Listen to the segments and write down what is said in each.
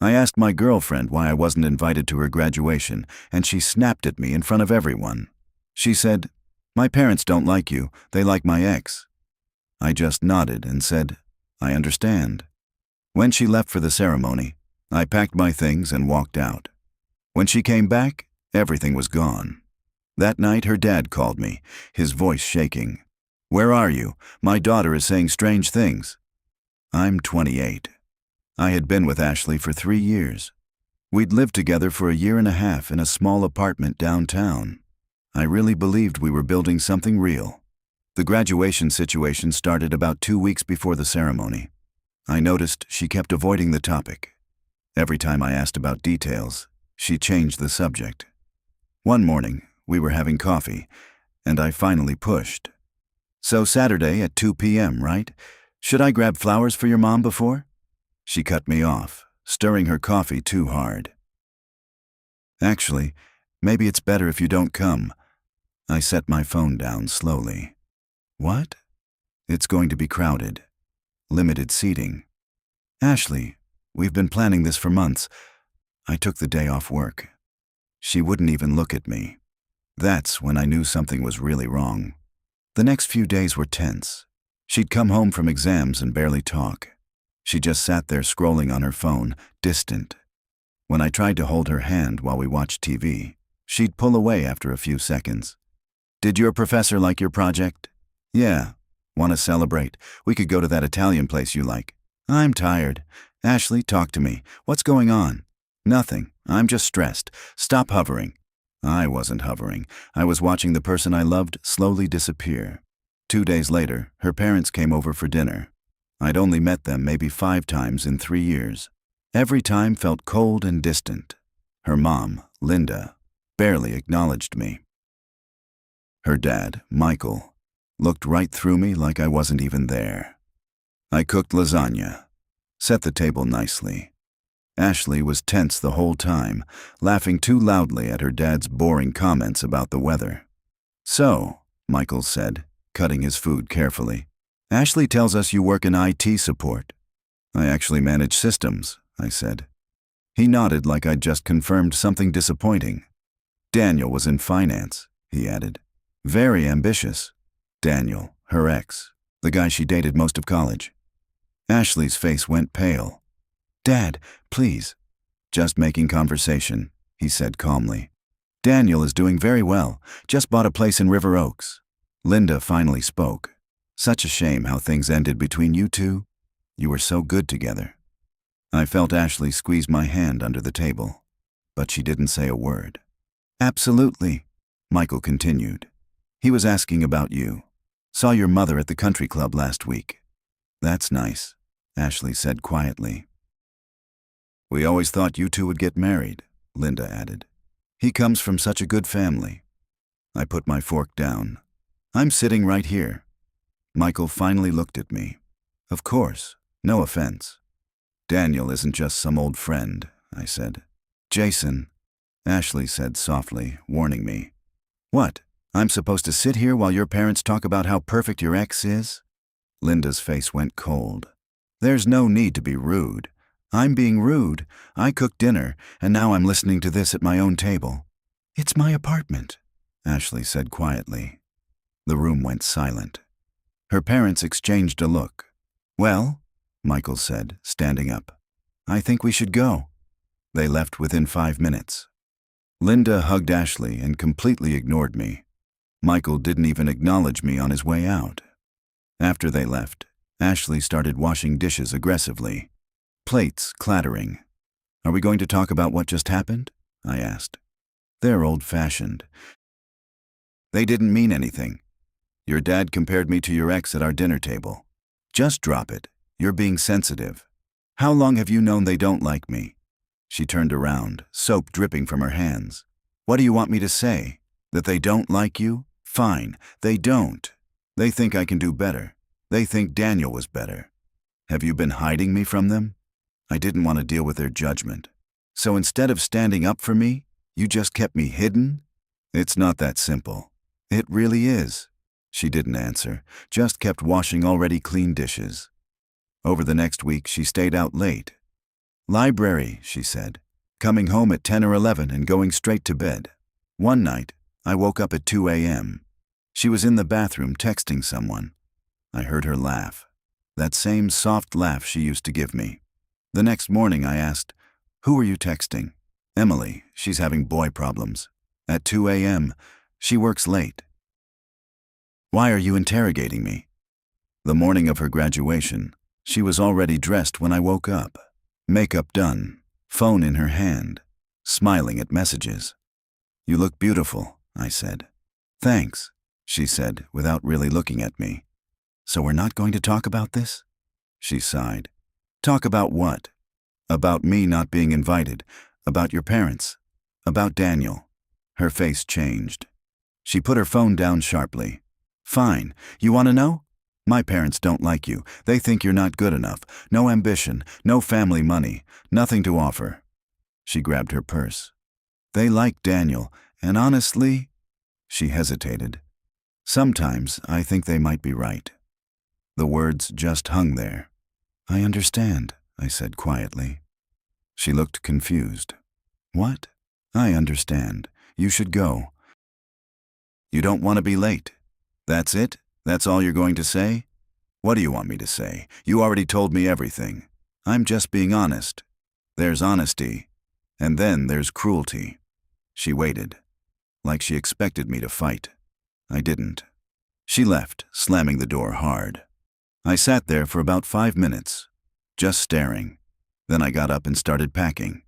I asked my girlfriend why I wasn't invited to her graduation, and she snapped at me in front of everyone. She said, "My parents don't like you, they like my ex." I just nodded and said, "I understand." When she left for the ceremony, I packed my things and walked out. When she came back, everything was gone. That night, her dad called me, his voice shaking. "Where are you? My daughter is saying strange things." I'm 28. I had been with Ashley for 3 years. We'd lived together for a year and a half in a small apartment downtown. I really believed we were building something real. The graduation situation started about 2 weeks before the ceremony. I noticed she kept avoiding the topic. Every time I asked about details, she changed the subject. One morning, we were having coffee, and I finally pushed. "So Saturday at 2 p.m., right? Should I grab flowers for your mom before?" She cut me off, stirring her coffee too hard. "Actually, maybe it's better if you don't come." I set my phone down slowly. "What?" "It's going to be crowded. Limited seating." "Ashley, we've been planning this for months." I took the day off work. She wouldn't even look at me. That's when I knew something was really wrong. The next few days were tense. She'd come home from exams and barely talk. She just sat there scrolling on her phone, distant. When I tried to hold her hand while we watched TV, she'd pull away after a few seconds. "Did your professor like your project?" "Yeah. Want to celebrate? We could go to that Italian place you like." "I'm tired." "Ashley, talk to me. What's going on?" "Nothing. I'm just stressed. Stop hovering." I wasn't hovering. I was watching the person I loved slowly disappear. 2 days later, her parents came over for dinner. I'd only met them maybe 5 times in 3 years. Every time felt cold and distant. Her mom, Linda, barely acknowledged me. Her dad, Michael, looked right through me like I wasn't even there. I cooked lasagna, set the table nicely. Ashley was tense the whole time, laughing too loudly at her dad's boring comments about the weather. "So," Michael said, cutting his food carefully, "Ashley tells us you work in IT support." "I actually manage systems," I said. He nodded like I'd just confirmed something disappointing. "Daniel was in finance," he added. "Very ambitious." Daniel, her ex, the guy she dated most of college. Ashley's face went pale. "Dad, please." "Just making conversation," he said calmly. "Daniel is doing very well. Just bought a place in River Oaks." Linda finally spoke. "Such a shame how things ended between you two. You were so good together." I felt Ashley squeeze my hand under the table, but she didn't say a word. "Absolutely," Michael continued. "He was asking about you. Saw your mother at the country club last week." "That's nice," Ashley said quietly. "We always thought you two would get married," Linda added. "He comes from such a good family." I put my fork down. "I'm sitting right here." Michael finally looked at me. "Of course, no offense." "Daniel isn't just some old friend," I said. "Jason," Ashley said softly, warning me. "What? I'm supposed to sit here while your parents talk about how perfect your ex is?" Linda's face went cold. "There's no need to be rude." "I'm being rude. I cooked dinner, and now I'm listening to this at my own table." "It's my apartment," Ashley said quietly. The room went silent. Her parents exchanged a look. "Well," Michael said, standing up, "I think we should go." They left within 5 minutes. Linda hugged Ashley and completely ignored me. Michael didn't even acknowledge me on his way out. After they left, Ashley started washing dishes aggressively. Plates clattering. "Are we going to talk about what just happened?" I asked. "They're old-fashioned. They didn't mean anything. Your dad compared me to your ex at our dinner table." "Just drop it. You're being sensitive. How long have you known they don't like me?" She turned around, soap dripping from her hands. "What do you want me to say? That they don't like you? Fine, they don't. They think I can do better. They think Daniel was better. Have you been hiding me from them?" I didn't want to deal with their judgment. "So instead of standing up for me, you just kept me hidden?" "It's not that simple." "It really is." She didn't answer, just kept washing already clean dishes. Over the next week, she stayed out late. Library, she said. Coming home at 10 or 11 and going straight to bed. One night, I woke up at 2 a.m. She was in the bathroom texting someone. I heard her laugh. That same soft laugh she used to give me. The next morning I asked, "Who are you texting?" "Emily, she's having boy problems. At 2 a.m., she works late." "Why are you interrogating me?" The morning of her graduation, she was already dressed when I woke up. Makeup done, phone in her hand, smiling at messages. "You look beautiful," I said. "Thanks," she said without really looking at me. "So we're not going to talk about this?" She sighed. "Talk about what?" "About me not being invited, about your parents, about Daniel." Her face changed. She put her phone down sharply. "Fine. You want to know? My parents don't like you. They think you're not good enough. No ambition, no family money, nothing to offer." She grabbed her purse. "They like Daniel, and honestly," she hesitated, "sometimes I think they might be right." The words just hung there. "I understand," I said quietly. She looked confused. "What?" "I understand. You should go." "You don't want to be late. That's it? That's all you're going to say?" "What do you want me to say? You already told me everything. I'm just being honest. There's honesty, and then there's cruelty." She waited, like she expected me to fight. I didn't. She left, slamming the door hard. I sat there for about 5 minutes, just staring. Then I got up and started packing.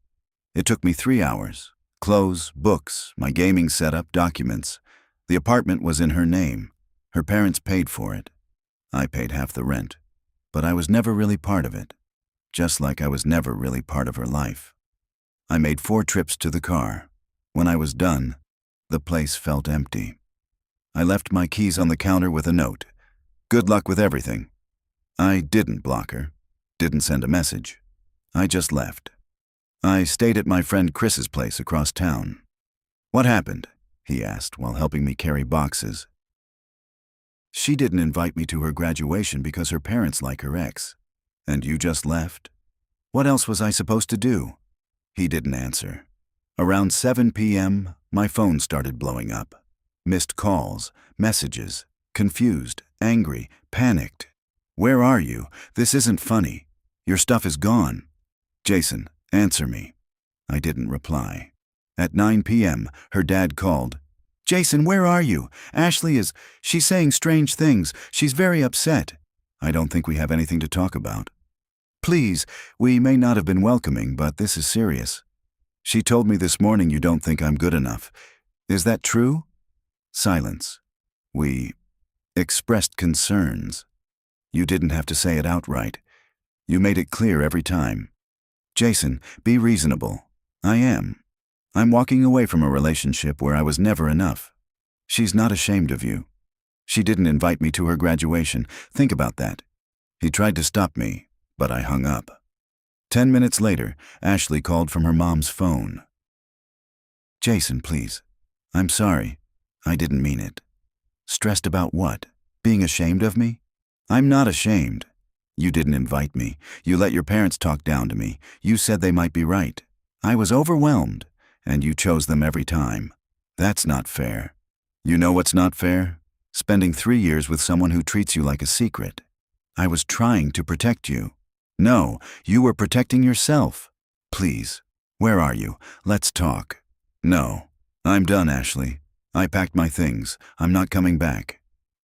It took me 3 hours. Clothes, books, my gaming setup, documents. The apartment was in her name. Her parents paid for it. I paid half the rent. But I was never really part of it. Just like I was never really part of her life. I made 4 trips to the car. When I was done, the place felt empty. I left my keys on the counter with a note. "Good luck with everything." I didn't block her. Didn't send a message. I just left. I stayed at my friend Chris's place across town. "What happened?" he asked while helping me carry boxes. "She didn't invite me to her graduation because her parents like her ex. And you just left? What else was I supposed to do?" He didn't answer. Around 7 p.m., my phone started blowing up. Missed calls, messages, confused, angry, panicked. "Where are you? This isn't funny. Your stuff is gone. Jason, answer me." I didn't reply. At 9 p.m., her dad called. "Jason, where are you? She's saying strange things. She's very upset." "I don't think we have anything to talk about." "Please, we may not have been welcoming, but this is serious. She told me this morning you don't think I'm good enough. Is that true?" Silence. "We expressed concerns. You didn't have to say it outright. You made it clear every time." "Jason, be reasonable." "I am. I'm walking away from a relationship where I was never enough. She's not ashamed of you. She didn't invite me to her graduation. Think about that." He tried to stop me, but I hung up. 10 minutes later, Ashley called from her mom's phone. "Jason, please. I'm sorry. I didn't mean it." "Stressed about what? Being ashamed of me?" "I'm not ashamed. You didn't invite me. You let your parents talk down to me. You said they might be right. I was overwhelmed, and you chose them every time. That's not fair. You know what's not fair? Spending 3 years with someone who treats you like a secret. I was trying to protect you. No, you were protecting yourself. Please, where are you? Let's talk." "No, I'm done, Ashley. I packed my things. I'm not coming back."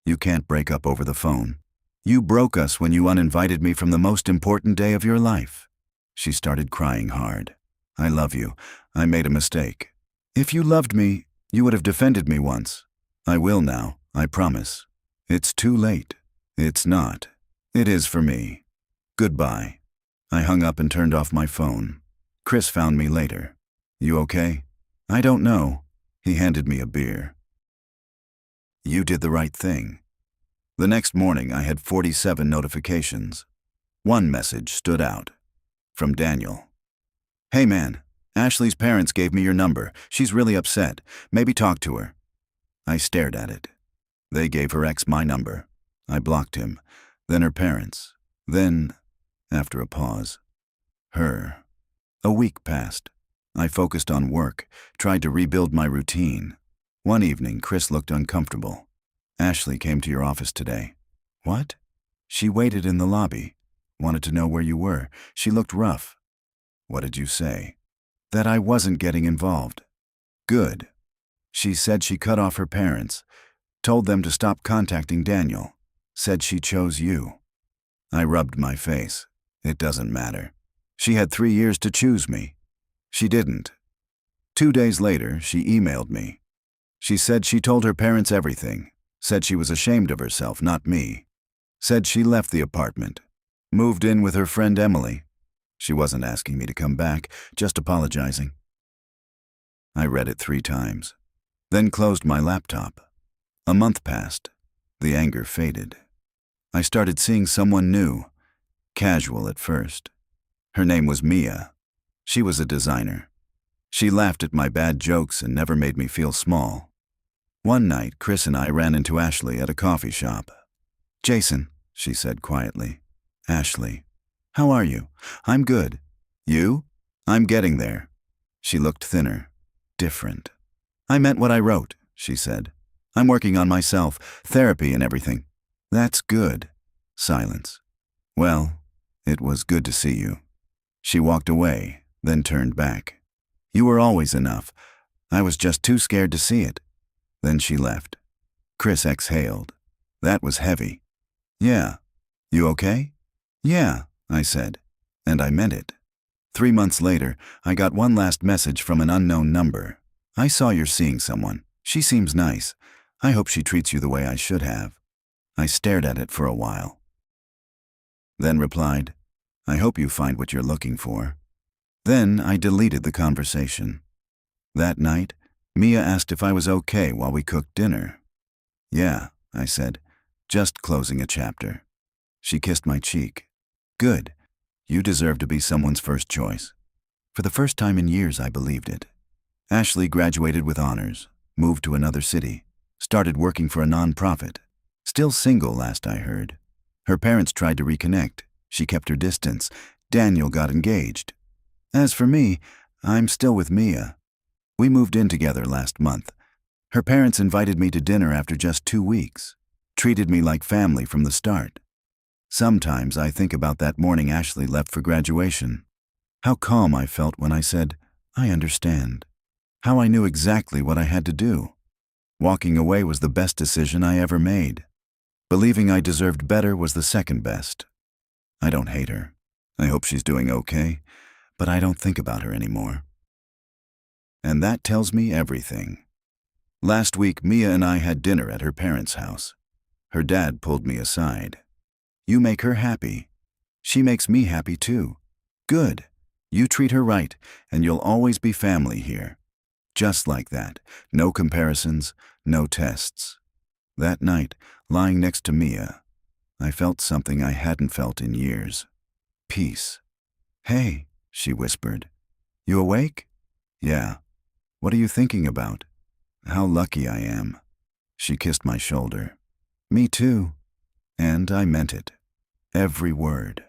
"You can't break up over the phone. You broke us when you uninvited me from the most important day of your life." She started crying hard. "I love you. I made a mistake. If you loved me, you would have defended me once. I will now, I promise. It's too late." "It's not. It is for me. Goodbye." I hung up and turned off my phone. Chris found me later. "You okay?" "I don't know." He handed me a beer. "You did the right thing." The next morning, I had 47 notifications. One message stood out. From Daniel. "Hey man, Ashley's parents gave me your number. She's really upset. Maybe talk to her." I stared at it. They gave her ex my number. I blocked him. Then her parents. Then, after a pause, her. A week passed. I focused on work, tried to rebuild my routine. One evening, Chris looked uncomfortable. Ashley came to your office today. What? She waited in the lobby. Wanted to know where you were. She looked rough. What did you say? That I wasn't getting involved. Good. She said she cut off her parents, told them to stop contacting Daniel, said she chose you. I rubbed my face. It doesn't matter. She had 3 years to choose me. She didn't. 2 days later, she emailed me. She said she told her parents everything, said she was ashamed of herself, not me. Said she left the apartment, moved in with her friend Emily. She wasn't asking me to come back, just apologizing. I read it 3 times, then closed my laptop. A month passed. The anger faded. I started seeing someone new, casual at first. Her name was Mia. She was a designer. She laughed at my bad jokes and never made me feel small. One night, Chris and I ran into Ashley at a coffee shop. Jason, she said quietly. Ashley, how are you? I'm good. You? I'm getting there. She looked thinner, different. I meant what I wrote, she said. I'm working on myself, therapy and everything. That's good. Silence. Well, it was good to see you. She walked away, then turned back. You were always enough. I was just too scared to see it. Then she left. Chris exhaled. That was heavy. Yeah. You okay? Yeah, I said. And I meant it. 3 months later, I got one last message from an unknown number. I saw you're seeing someone. She seems nice. I hope she treats you the way I should have. I stared at it for a while. Then replied, I hope you find what you're looking for. Then I deleted the conversation. That night, Mia asked if I was okay while we cooked dinner. Yeah, I said, just closing a chapter. She kissed my cheek. Good. You deserve to be someone's first choice. For the first time in years, I believed it. Ashley graduated with honors, moved to another city, started working for a nonprofit. Still single, last I heard. Her parents tried to reconnect. She kept her distance. Daniel got engaged. As for me, I'm still with Mia. We moved in together last month. Her parents invited me to dinner after just 2 weeks. Treated me like family from the start. Sometimes I think about that morning Ashley left for graduation. How calm I felt when I said, I understand. How I knew exactly what I had to do. Walking away was the best decision I ever made. Believing I deserved better was the second best. I don't hate her. I hope she's doing okay, but I don't think about her anymore. And that tells me everything. Last week, Mia and I had dinner at her parents' house. Her dad pulled me aside. You make her happy. She makes me happy too. Good. You treat her right, and you'll always be family here. Just like that. No comparisons, no tests. That night, lying next to Mia, I felt something I hadn't felt in years. Peace. Hey, she whispered. You awake? Yeah. What are you thinking about? How lucky I am. She kissed my shoulder. Me too. And I meant it. Every word.